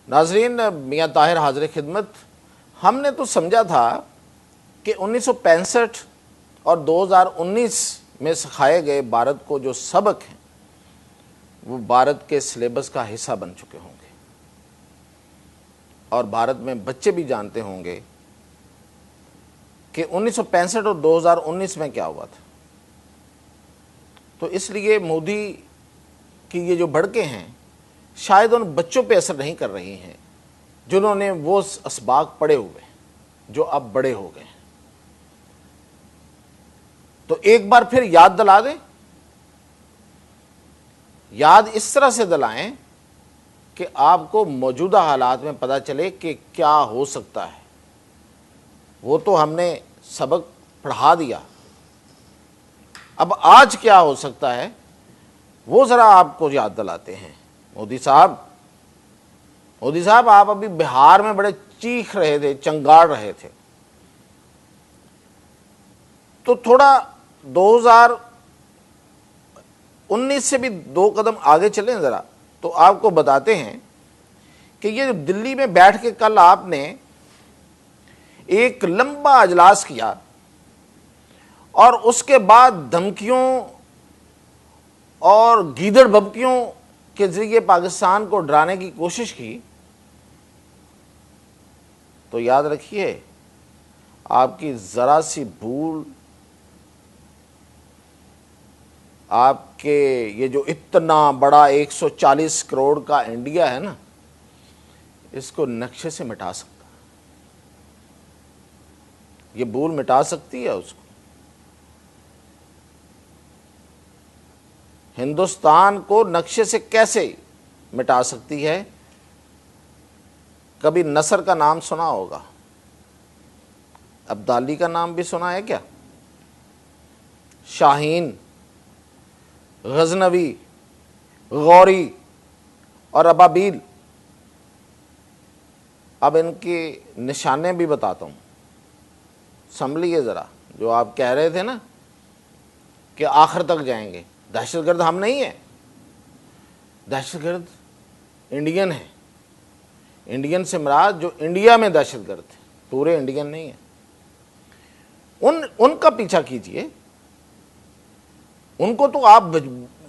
ناظرین، میاں طاہر حاضر خدمت۔ ہم نے تو سمجھا تھا کہ 1965 اور 2019 میں سکھائے گئے بھارت کو جو سبق ہیں وہ بھارت کے سلیبس کا حصہ بن چکے ہوں گے، اور بھارت میں بچے بھی جانتے ہوں گے کہ 1965 اور 2019 میں کیا ہوا تھا۔ تو اس لیے مودی کی یہ جو بھڑکیں ہیں شاید ان بچوں پہ اثر نہیں کر رہی ہیں جنہوں نے وہ اسباق پڑھے ہوئے ہیں، جو اب بڑے ہو گئے ہیں۔ تو ایک بار پھر یاد دلا دیں، یاد اس طرح سے دلائیں کہ آپ کو موجودہ حالات میں پتہ چلے کہ کیا ہو سکتا ہے۔ وہ تو ہم نے سبق پڑھا دیا، اب آج کیا ہو سکتا ہے وہ ذرا آپ کو یاد دلاتے ہیں۔ مودی صاحب آپ ابھی بہار میں بڑے چیخ رہے تھے، چنگاڑ رہے تھے، تو تھوڑا 2019 سے بھی 2 قدم آگے چلیں ذرا، تو آپ کو بتاتے ہیں کہ یہ دلی میں بیٹھ کے کل آپ نے ایک لمبا اجلاس کیا اور اس کے بعد دھمکیوں اور گیدڑ بھبکیوں کے ذریعے پاکستان کو ڈرانے کی کوشش کی، تو یاد رکھیے آپ کی ذرا سی بھول آپ کے یہ جو اتنا بڑا 140 کروڑ کا انڈیا ہے نا، اس کو نقشے سے مٹا سکتا ہے۔ یہ بھول مٹا سکتی ہے اس کو۔ ہندوستان کو نقشے سے کیسے مٹا سکتی ہے؟ کبھی نصر کا نام سنا ہوگا، ابدالی کا نام بھی سنا ہے کیا؟ شاہین، غزنوی، غوری اور ابابیل۔ اب ان کے نشانے بھی بتاتا ہوں، سنبھلیے ذرا۔ جو آپ کہہ رہے تھے نا کہ آخر تک جائیں گے، دہشت گرد ہم نہیں ہیں، دہشت گرد انڈین ہیں۔ انڈین سے مراد جو انڈیا میں دہشت گرد تھے، پورے انڈین نہیں ہیں۔ ان کا پیچھا کیجئے، ان کو تو آپ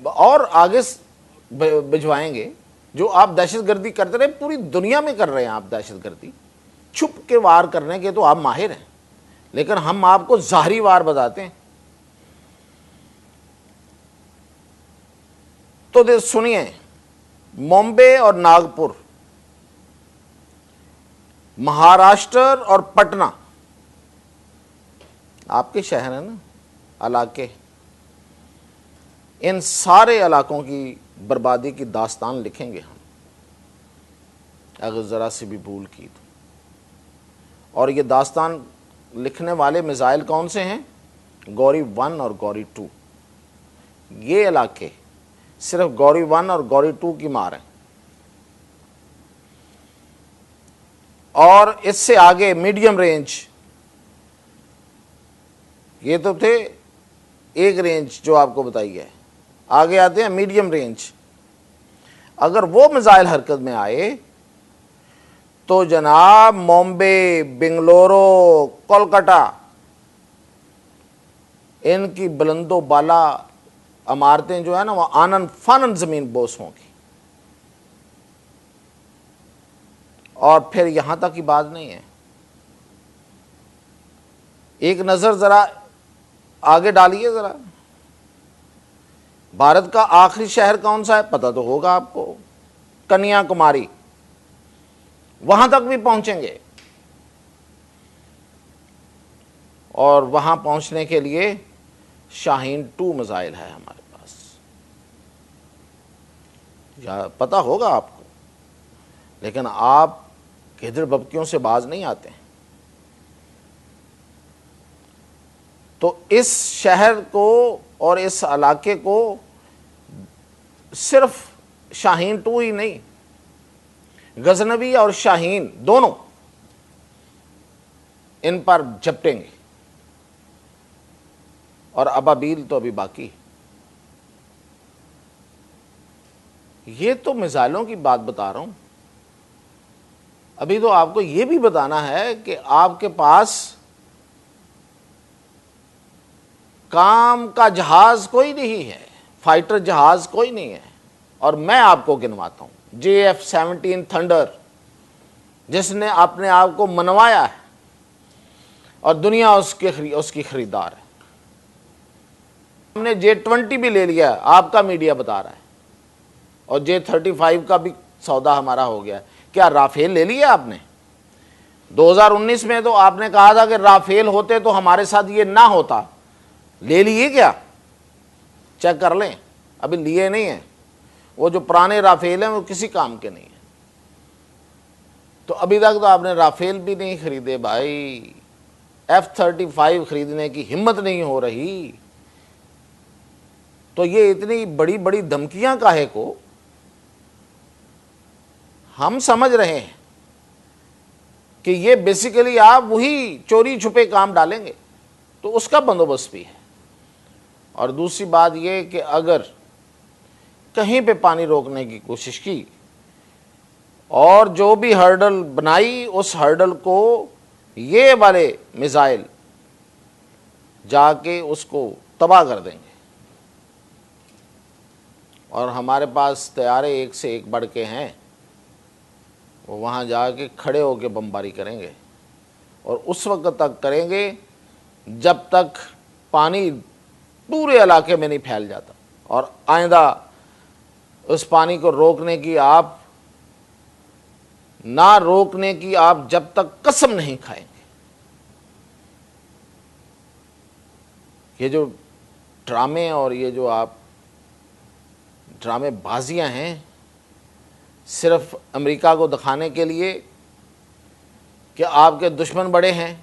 اور آگے بھجوائیں گے۔ جو آپ دہشت گردی کرتے رہے، پوری دنیا میں کر رہے ہیں آپ دہشت گردی، چھپ کے وار کرنے کے تو آپ ماہر ہیں، لیکن ہم آپ کو ظاہری وار بتاتے ہیں۔ تو سنیے، ممبئی اور ناگپور، مہاراشٹر اور پٹنہ، آپ کے شہر ہیں نا، علاقے، ان سارے علاقوں کی بربادی کی داستان لکھیں گے ہم، اگر ذرا سے بھی بھول کی تو۔ اور یہ داستان لکھنے والے میزائل کون سے ہیں؟ گوری 1 اور گوری 2۔ یہ علاقے صرف گوری 1 اور گوری 2 کی مار ہیں، اور اس سے آگے میڈیم رینج، یہ تو تھے ایک رینج جو آپ کو بتائی ہے، آگے آتے ہیں میڈیم رینج۔ اگر وہ میزائل حرکت میں آئے تو جناب ممبئی، بنگلورو، کولکتہ، ان کی بلند و بالا عمارتیں جو ہے نا وہ آنن فانن زمین بوس ہوں گی۔ اور پھر یہاں تک کی بات نہیں ہے، ایک نظر ذرا آگے ڈالیے ذرا۔ بھارت کا آخری شہر کون سا ہے پتہ تو ہوگا آپ کو، کنیا کماری۔ وہاں تک بھی پہنچیں گے، اور وہاں پہنچنے کے لیے شاہین 2 میزائل ہے ہمارے پاس، یا پتہ ہوگا آپ کو، لیکن آپ گیدڑ بھبکیوں سے باز نہیں آتے ہیں۔ تو اس شہر کو اور اس علاقے کو صرف شاہین 2 ہی نہیں، غزنوی اور شاہین دونوں ان پر جھپٹیں گے، اور ابابیل تو ابھی باقی۔ یہ تو میزائلوں کی بات بتا رہا ہوں، ابھی تو آپ کو یہ بھی بتانا ہے کہ آپ کے پاس کام کا جہاز کوئی نہیں ہے، فائٹر جہاز کوئی نہیں ہے، اور میں آپ کو گنواتا ہوں JF-17 تھنڈر، جس نے اپنے آپ کو منوایا ہے اور دنیا اس کی خریدار ہے۔ ہم نے J-20 بھی لے لیا، آپ کا میڈیا بتا رہا ہے، اور J-35 کا بھی سودا ہمارا ہو گیا۔ کیا رافیل لے لیا آپ نے؟ 2019 میں تو آپ نے کہا تھا کہ رافیل ہوتے تو ہمارے ساتھ یہ نہ ہوتا، لے لیے کیا؟ چیک کر لیں، ابھی لیے نہیں ہیں۔ وہ جو پرانے رافیل ہیں وہ کسی کام کے نہیں ہیں۔ تو ابھی تک تو آپ نے رافیل بھی نہیں خریدے بھائی، F-35 خریدنے کی ہمت نہیں ہو رہی، تو یہ اتنی بڑی بڑی دھمکیاں کاہے کو؟ ہم سمجھ رہے ہیں کہ یہ بیسیکلی آپ وہی چوری چھپے کام ڈالیں گے، تو اس کا بندوبست بھی ہے۔ اور دوسری بات یہ کہ اگر کہیں پہ پانی روکنے کی کوشش کی اور جو بھی ہرڈل بنائی، اس ہرڈل کو یہ والے میزائل جا کے اس کو تباہ کر دیں گے، اور ہمارے پاس طیارے ایک سے ایک بڑھ کے ہیں، وہ وہاں جا کے کھڑے ہو کے بمباری کریں گے، اور اس وقت تک کریں گے جب تک پانی پورے علاقے میں نہیں پھیل جاتا، اور آئندہ اس پانی کو روکنے کی آپ جب تک قسم نہیں کھائیں گے۔ یہ جو ڈرامے اور یہ جو آپ ڈرامے بازیاں ہیں، صرف امریکہ کو دکھانے کے لیے کہ آپ کے دشمن بڑے ہیں،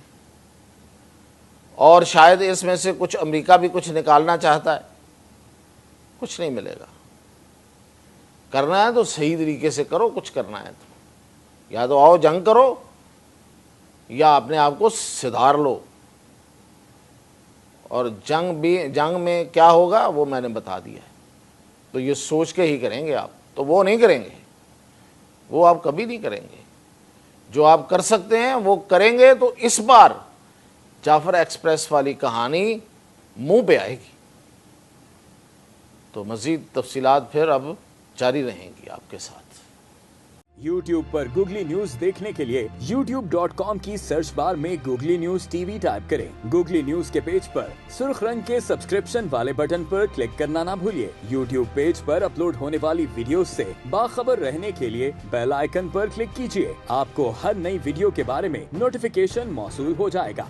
اور شاید اس میں سے کچھ امریکہ بھی کچھ نکالنا چاہتا ہے، کچھ نہیں ملے گا۔ کرنا ہے تو صحیح طریقے سے کرو، کچھ کرنا ہے تو یا تو آؤ جنگ کرو، یا اپنے آپ کو سدھار لو، اور جنگ میں کیا ہوگا وہ میں نے بتا دیا ہے، تو یہ سوچ کے ہی کریں گے آپ، تو وہ نہیں کریں گے، وہ آپ کبھی نہیں کریں گے۔ جو آپ کر سکتے ہیں وہ کریں گے، تو اس بار جعفر ایکسپریس والی کہانی منہ پہ آئے گی۔ تو مزید تفصیلات پھر اب جاری رہیں گی آپ کے ساتھ۔ YouTube پر گوگلی نیوز دیکھنے کے لیے youtube.com کی سرچ بار میں googly news T V type کریں۔ گوگلی نیوز کے پیج پر سرخ رنگ کے سبسکرپشن والے بٹن پر کلک کرنا نہ بھولیے۔ YouTube پیج پر اپلوڈ ہونے والی ویڈیوز سے باخبر رہنے کے لیے بیل آئیکن پر کلک کیجیے۔ آپ کو ہر نئی ویڈیو کے بارے میں نوٹیفیکیشن موصول ہو جائے گا۔